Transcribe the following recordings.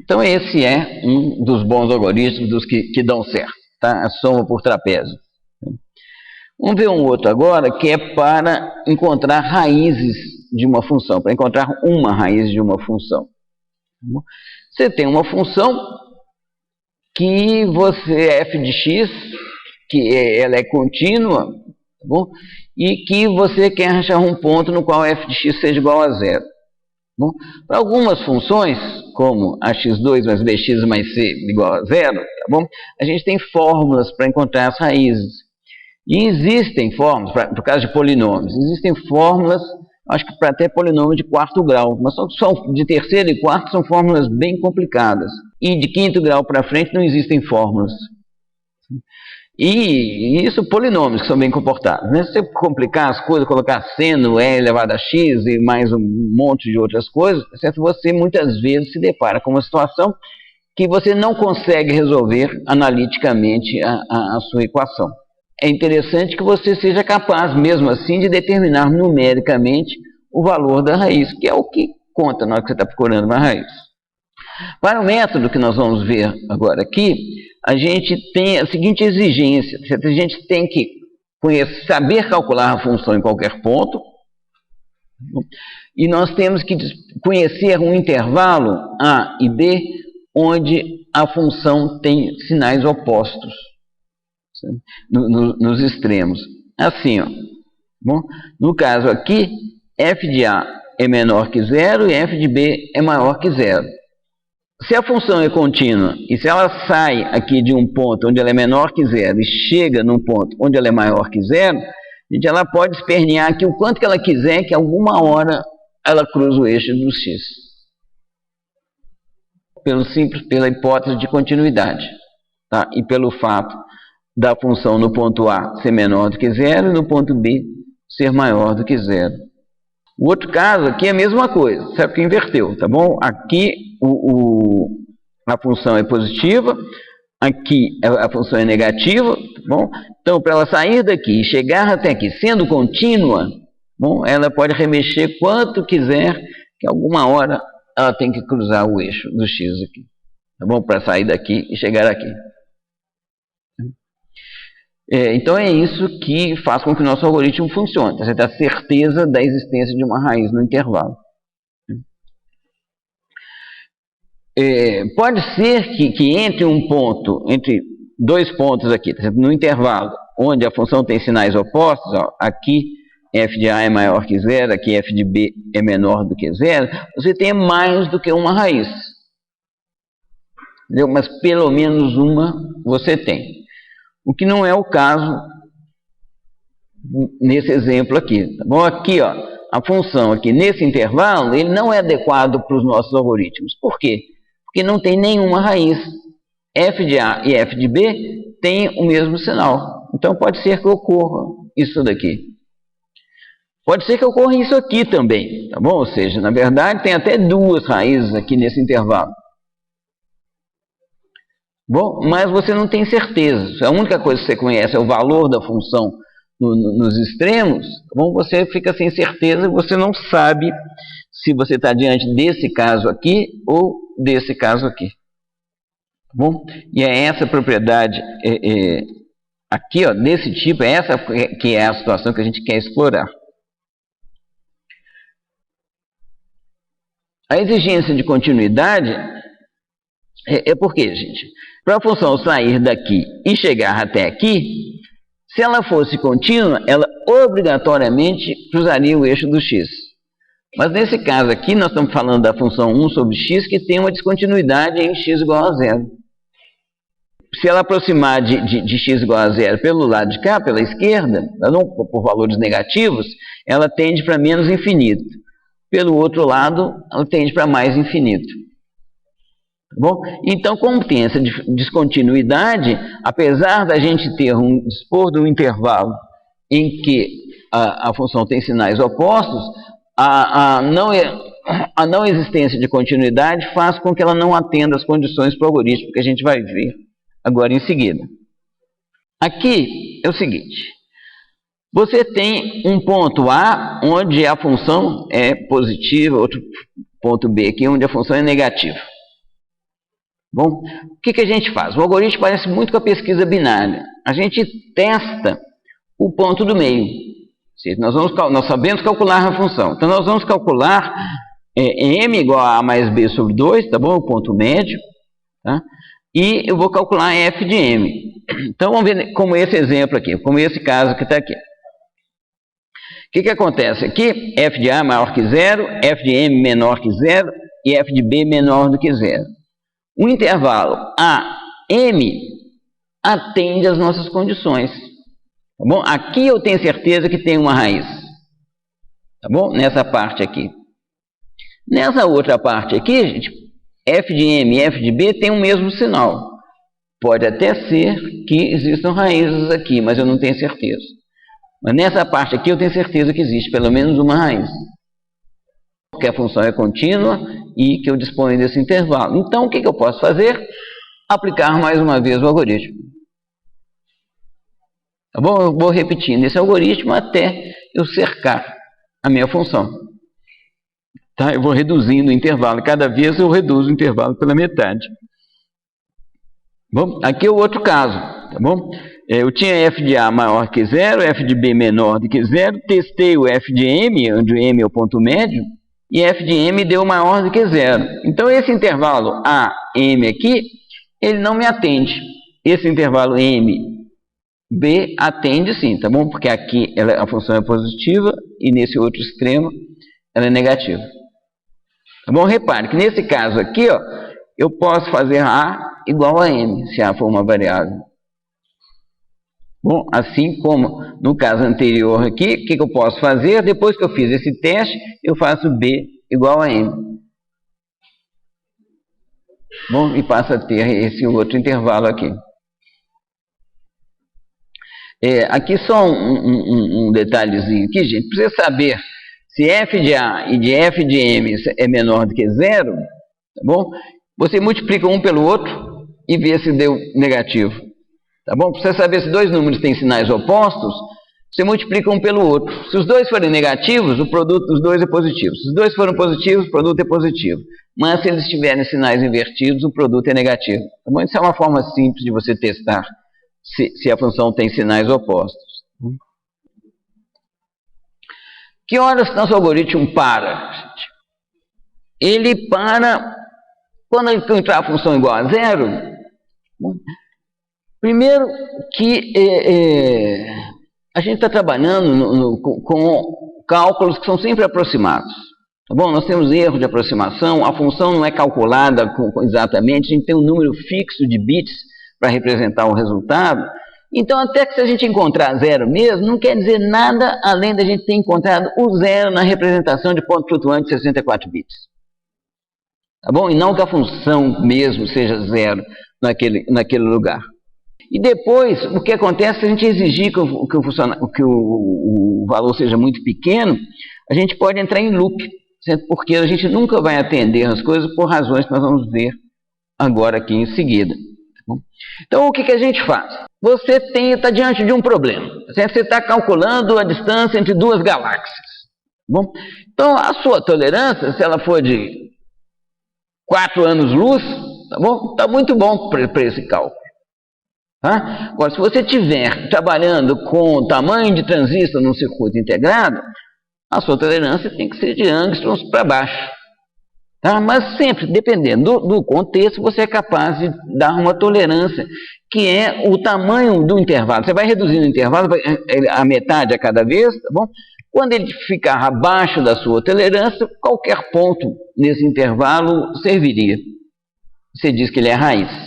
Então esse é um dos bons algoritmos dos que dão certo, tá? A soma por trapézio. Vamos ver um outro agora, que é para encontrar raízes de uma função, para encontrar uma raiz de uma função. Você tem uma função que f de x, ela é contínua, tá bom? E que você quer achar um ponto no qual f de x seja igual a zero. Bom, para algumas funções, como a x2 mais bx mais c igual a zero, tá bom? A gente tem fórmulas para encontrar as raízes. E existem fórmulas, por causa de polinômios, existem fórmulas, acho que para até polinômio de quarto grau, mas só de terceiro e quarto são fórmulas bem complicadas. E de quinto grau para frente não existem fórmulas. E isso polinômios que são bem comportados, né? Se você complicar as coisas, colocar seno, e elevado a x e mais um monte de outras coisas, certo? Você muitas vezes se depara com uma situação que você não consegue resolver analiticamente a sua equação. É interessante que você seja capaz, mesmo assim, de determinar numericamente o valor da raiz, que é o que conta na hora que você está procurando uma raiz. Para o método que nós vamos ver agora aqui, a gente tem a seguinte exigência: a gente tem que saber calcular a função em qualquer ponto, e nós temos que conhecer um intervalo A e B, onde a função tem sinais opostos nos extremos. Assim, ó. Bom, no caso aqui, f de A é menor que zero e f de B é maior que zero. Se a função é contínua e se ela sai aqui de um ponto onde ela é menor que zero e chega num ponto onde ela é maior que zero, ela pode espernear aqui o quanto que ela quiser, que alguma hora ela cruza o eixo do x. Pela hipótese de continuidade, tá? E pelo fato da função no ponto A ser menor do que zero e no ponto B ser maior do que zero. O outro caso aqui é a mesma coisa, certo? Que inverteu, tá bom? Aqui a função é positiva, aqui a função é negativa, tá bom? Então, para ela sair daqui e chegar até aqui sendo contínua, bom, ela pode remexer quanto quiser, que alguma hora ela tem que cruzar o eixo do x aqui, tá bom? Para sair daqui e chegar aqui. Então é isso que faz com que o nosso algoritmo funcione. Você tem a certeza da existência de uma raiz no intervalo. Pode ser que entre dois pontos aqui, no intervalo, onde a função tem sinais opostos, ó, aqui f de A é maior que zero, aqui f de B é menor do que zero, você tem mais do que uma raiz. Entendeu? Mas pelo menos uma você tem. O que não é o caso nesse exemplo aqui. Tá bom? Aqui, ó, a função aqui nesse intervalo, ele não é adequado para os nossos algoritmos. Por quê? Porque não tem nenhuma raiz. f de A e f de B têm o mesmo sinal. Então pode ser que ocorra isso daqui. Pode ser que ocorra isso aqui também. Tá bom? Ou seja, na verdade tem até duas raízes aqui nesse intervalo. Bom, mas você não tem certeza. A única coisa que você conhece é o valor da função nos extremos. Bom, você fica sem certeza e você não sabe se você está diante desse caso aqui ou desse caso aqui. Bom, e é essa propriedade aqui, ó, desse tipo, é essa que é a situação que a gente quer explorar. A exigência de continuidade por quê, gente? Para a função sair daqui e chegar até aqui, se ela fosse contínua, ela obrigatoriamente cruzaria o eixo do x. Mas nesse caso aqui, nós estamos falando da função 1 sobre x, que tem uma descontinuidade em x igual a zero. Se ela aproximar de x igual a zero pelo lado de cá, pela esquerda, não por valores negativos, ela tende para menos infinito. Pelo outro lado, ela tende para mais infinito. Bom, então, como tem essa descontinuidade, apesar da gente dispor de um intervalo em que a função tem sinais opostos, a não existência de continuidade faz com que ela não atenda às condições para o algoritmo que a gente vai ver agora em seguida. Aqui é o seguinte: você tem um ponto A onde a função é positiva, outro ponto B aqui onde a função é negativa. Bom, o que a gente faz? O algoritmo parece muito com a pesquisa binária. A gente testa o ponto do meio. Nós sabemos calcular a função. Então, nós vamos calcular m igual a mais b sobre 2, tá bom? O ponto médio. Tá? E eu vou calcular f de m. Então, vamos ver como esse exemplo aqui, como esse caso que está aqui. O que acontece aqui? F de a maior que 0, f de m menor que 0 e f de b menor do que 0. O intervalo AM atende às nossas condições. Tá bom? Aqui eu tenho certeza que tem uma raiz. Tá bom? Nessa parte aqui. Nessa outra parte aqui, gente, f de m e f de b tem o mesmo sinal. Pode até ser que existam raízes aqui, mas eu não tenho certeza. Mas nessa parte aqui eu tenho certeza que existe pelo menos uma raiz. Que a função é contínua e que eu disponho desse intervalo. Então, o que eu posso fazer? Aplicar mais uma vez o algoritmo. Tá bom? Eu vou repetindo esse algoritmo até eu cercar a minha função. Tá? Eu vou reduzindo o intervalo. Cada vez eu reduzo o intervalo pela metade. Bom, aqui é o outro caso. Tá bom? Eu tinha f de a maior que 0, f de b menor do que 0. Testei o f de m, onde o m é o ponto médio. E f de m deu maior do que 0. Então, esse intervalo AM aqui, ele não me atende. Esse intervalo MB atende sim, tá bom? Porque aqui a função é positiva e nesse outro extremo ela é negativa. Tá bom? Repare que nesse caso aqui, ó, eu posso fazer A igual a M, se A for uma variável. Bom, assim como no caso anterior aqui, o que eu posso fazer? Depois que eu fiz esse teste, eu faço B igual a M. Bom, e passa a ter esse outro intervalo aqui. Aqui só um detalhezinho aqui, gente. Para você saber se f de A e de f de M é menor do que 0, tá bom? Você multiplica um pelo outro e vê se deu negativo. Tá bom? Para você saber se dois números têm sinais opostos, você multiplica um pelo outro. Se os dois forem negativos, o produto dos dois é positivo. Se os dois forem positivos, o produto é positivo. Mas se eles tiverem sinais invertidos, o produto é negativo. Tá bom? Isso é uma forma simples de você testar se a função tem sinais opostos. Que horas nosso algoritmo para? Ele para quando entrar a função igual a 0. Primeiro que a gente está trabalhando com cálculos que são sempre aproximados. Tá bom? Nós temos erro de aproximação, a função não é calculada exatamente, a gente tem um número fixo de bits para representar o resultado. Então, até que se a gente encontrar 0 mesmo, não quer dizer nada além da gente ter encontrado o 0 na representação de ponto flutuante de 64 bits. Tá bom? E não que a função mesmo seja 0 naquele lugar. E depois, o que acontece se a gente exigir que o valor seja muito pequeno, a gente pode entrar em loop, certo? Porque a gente nunca vai atender as coisas por razões que nós vamos ver agora aqui em seguida. Tá bom? Então, o que a gente faz? Você está diante de um problema. Você está calculando a distância entre duas galáxias. Tá bom? Então, a sua tolerância, se ela for de 4 anos-luz, tá bom? Está muito bom para esse cálculo. Tá? Agora, se você estiver trabalhando com tamanho de transistor num circuito integrado, a sua tolerância tem que ser de angstroms para baixo. Tá? Mas sempre, dependendo do contexto, você é capaz de dar uma tolerância, que é o tamanho do intervalo. Você vai reduzindo o intervalo a metade a cada vez, tá bom? Quando ele ficar abaixo da sua tolerância, qualquer ponto nesse intervalo serviria. Você diz que ele é raiz.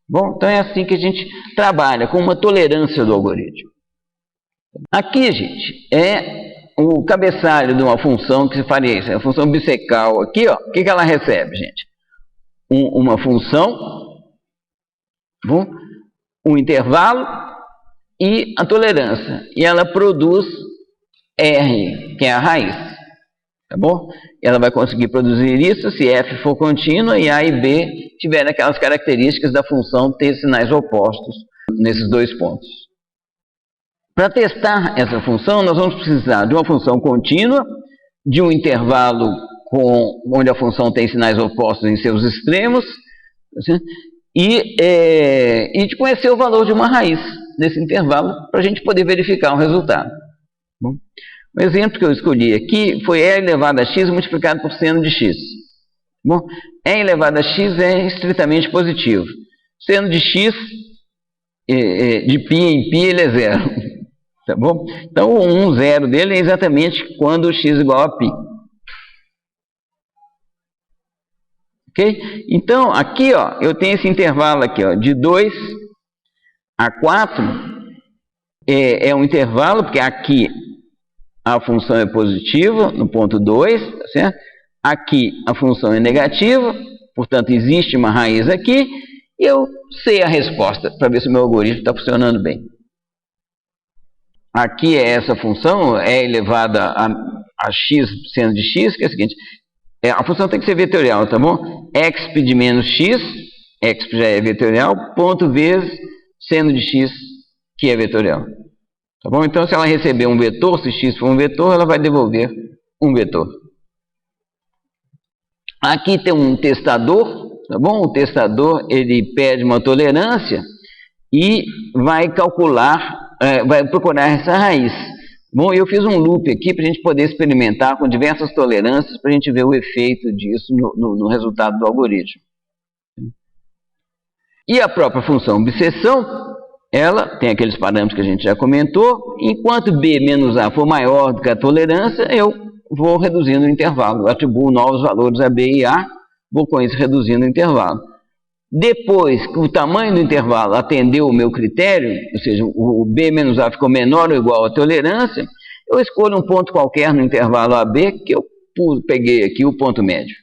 Bom, então é assim que a gente trabalha, com uma tolerância do algoritmo. Aqui, gente, é o cabeçalho de uma função que se faria isso. É a função bissecal aqui, ó. O que ela recebe, gente? Uma função, bom, um intervalo e a tolerância. E ela produz R, que é a raiz. Tá bom? Ela vai conseguir produzir isso se f for contínua e a e b tiverem aquelas características da função ter sinais opostos nesses dois pontos. Para testar essa função, nós vamos precisar de uma função contínua, de um intervalo onde a função tem sinais opostos em seus extremos, tá certo? E de conhecer o valor de uma raiz nesse intervalo para a gente poder verificar o resultado. Bom, o exemplo que eu escolhi aqui foi E elevado a x multiplicado por seno de x. Bom, E elevado a x é estritamente positivo. Seno de x, de π em π, ele é zero. Tá bom? Então, o 1, 0 dele é exatamente quando x igual a π. Ok? Então, aqui, ó, eu tenho esse intervalo aqui, ó, de 2 a 4. É um intervalo, porque aqui a função é positiva, no ponto 2, tá certo? Aqui a função é negativa, portanto, existe uma raiz aqui, e eu sei a resposta, para ver se o meu algoritmo está funcionando bem. Aqui é essa função, é elevada a x seno de x, que é o seguinte, a função tem que ser vetorial, tá bom? Exp de menos x, exp já é vetorial, ponto vezes seno de x, que é vetorial. Tá bom? Então, se ela receber um vetor, se x for um vetor, ela vai devolver um vetor. Aqui tem um testador, tá bom? O testador, ele pede uma tolerância e vai calcular, vai procurar essa raiz. Bom, eu fiz um loop aqui para a gente poder experimentar com diversas tolerâncias para a gente ver o efeito disso no resultado do algoritmo. E a própria função obsessão, ela tem aqueles parâmetros que a gente já comentou. Enquanto b menos a for maior do que a tolerância, eu vou reduzindo o intervalo. Eu atribuo novos valores a b e a, vou com isso reduzindo o intervalo. Depois que o tamanho do intervalo atendeu o meu critério, ou seja, o b menos a ficou menor ou igual à tolerância, eu escolho um ponto qualquer no intervalo AB, que eu peguei aqui o ponto médio.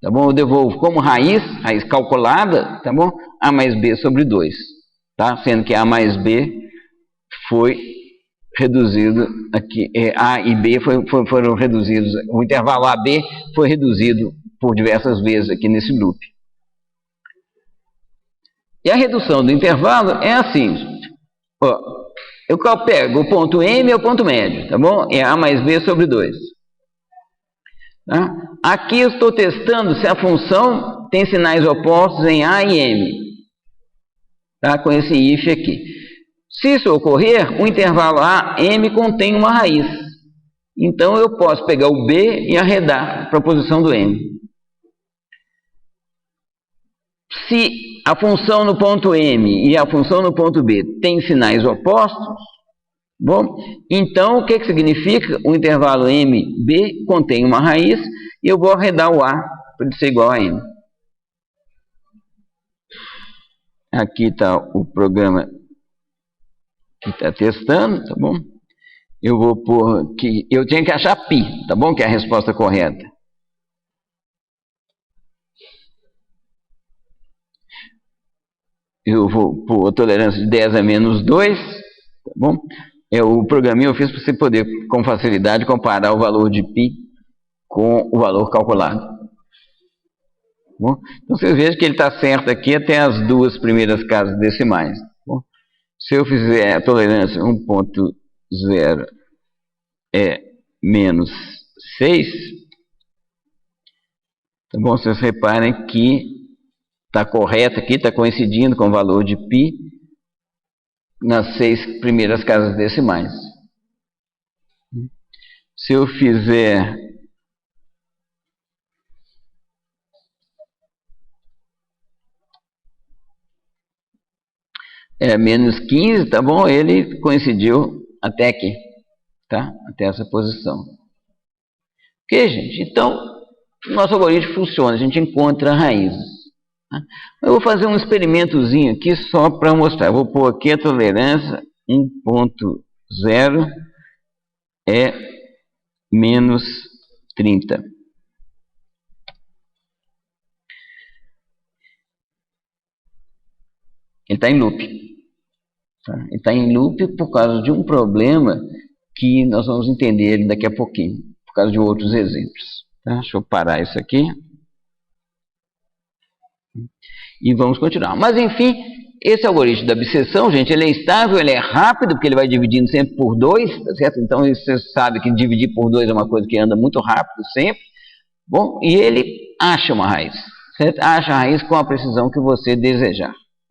Tá bom? Eu devolvo como raiz calculada, tá bom? A mais b sobre 2. Tá? Sendo que A mais B foi reduzido aqui, A e B foram reduzidos, o intervalo AB foi reduzido por diversas vezes aqui nesse loop. E a redução do intervalo é assim, ó, eu pego o ponto M e o ponto médio, tá bom? É A mais B sobre 2. Tá? Aqui eu estou testando se a função tem sinais opostos em A e M. Tá? Com esse if aqui. Se isso ocorrer, o intervalo A, M contém uma raiz. Então, eu posso pegar o B e arredar para a posição do M. Se a função no ponto M e a função no ponto B têm sinais opostos, bom, então, o que significa? O intervalo MB contém uma raiz e eu vou arredar o A para ele ser igual a M. Aqui está o programa que está testando, tá bom? Eu vou pôr que eu tenho que achar π, tá bom? Que é a resposta correta. Eu vou pôr a tolerância de 10 a menos 2, tá bom? O programinha eu fiz para você poder, com facilidade, comparar o valor de π com o valor calculado. Bom, então vocês vejam que ele está certo aqui até as duas primeiras casas decimais. Bom, se eu fizer a tolerância 1.0 é menos 6, tá bom? Vocês reparem que está correto aqui, está coincidindo com o valor de π nas 6 primeiras casas decimais. Se eu fizer menos 15, tá bom? Ele coincidiu até aqui, tá? Até essa posição. Ok, gente? Então, o nosso algoritmo funciona, a gente encontra raízes. Tá? Eu vou fazer um experimentozinho aqui só para mostrar. Eu vou pôr aqui a tolerância 1.0 é menos 30. Ele está em loop. Tá? Ele está em loop por causa de um problema que nós vamos entender ele daqui a pouquinho, por causa de outros exemplos. Tá? Deixa eu parar isso aqui. E vamos continuar. Mas, enfim, esse algoritmo da abscissão, gente, ele é estável, ele é rápido, porque ele vai dividindo sempre por 2, tá certo? Então, você sabe que dividir por 2 é uma coisa que anda muito rápido sempre. Bom, e ele acha uma raiz. certo? Acha a raiz com a precisão que você desejar.